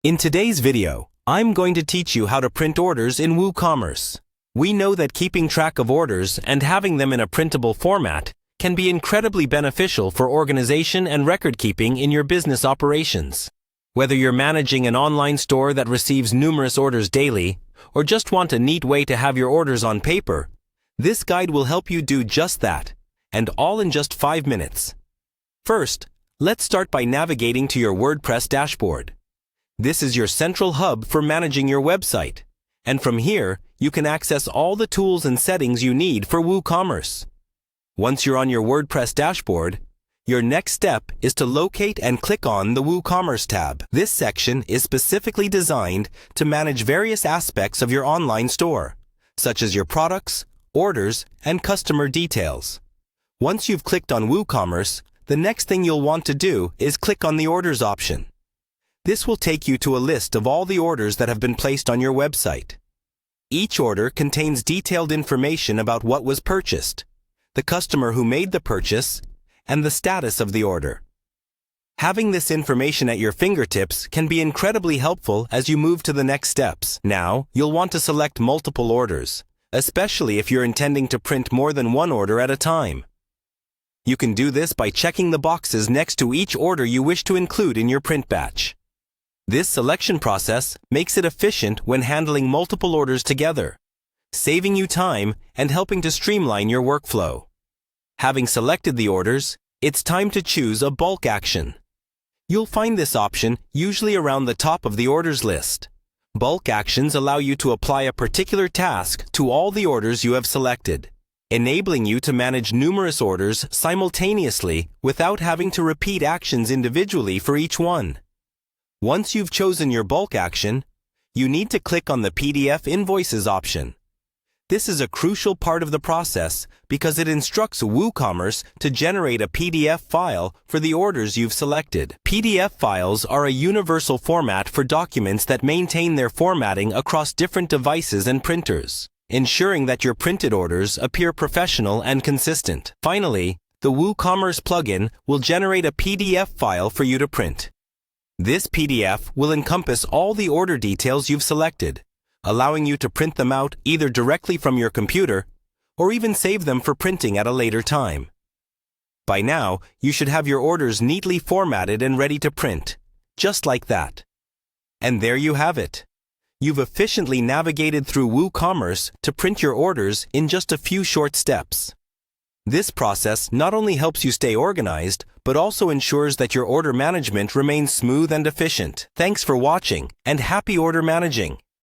In today's video, I'm going to teach you how to print orders in WooCommerce. We know that keeping track of orders and having them in a printable format can be incredibly beneficial for organization and record keeping in your business operations. Whether you're managing an online store that receives numerous orders daily, or just want a neat way to have your orders on paper, this guide will help you do just that, and all in just 5 minutes. First, let's start by navigating to your WordPress dashboard. This is your central hub for managing your website, and from here, you can access all the tools and settings you need for WooCommerce. Once you're on your WordPress dashboard, your next step is to locate and click on the WooCommerce tab. This section is specifically designed to manage various aspects of your online store, such as your products, orders, and customer details. Once you've clicked on WooCommerce, the next thing you'll want to do is click on the Orders option. This will take you to a list of all the orders that have been placed on your website. Each order contains detailed information about what was purchased, the customer who made the purchase, and the status of the order. Having this information at your fingertips can be incredibly helpful as you move to the next steps. Now, you'll want to select multiple orders, especially if you're intending to print more than one order at a time. You can do this by checking the boxes next to each order you wish to include in your print batch. This selection process makes it efficient when handling multiple orders together, saving you time and helping to streamline your workflow. Having selected the orders, it's time to choose a bulk action. You'll find this option usually around the top of the orders list. Bulk actions allow you to apply a particular task to all the orders you have selected, enabling you to manage numerous orders simultaneously without having to repeat actions individually for each one. Once you've chosen your bulk action, you need to click on the PDF Invoices option. This is a crucial part of the process because it instructs WooCommerce to generate a PDF file for the orders you've selected. PDF files are a universal format for documents that maintain their formatting across different devices and printers, ensuring that your printed orders appear professional and consistent. Finally, the WooCommerce plugin will generate a PDF file for you to print. This PDF will encompass all the order details you've selected, allowing you to print them out either directly from your computer or even save them for printing at a later time. By now, you should have your orders neatly formatted and ready to print, just like that. And there you have it. You've efficiently navigated through WooCommerce to print your orders in just a few short steps. This process not only helps you stay organized, but also ensures that your order management remains smooth and efficient. Thanks for watching, and happy order managing!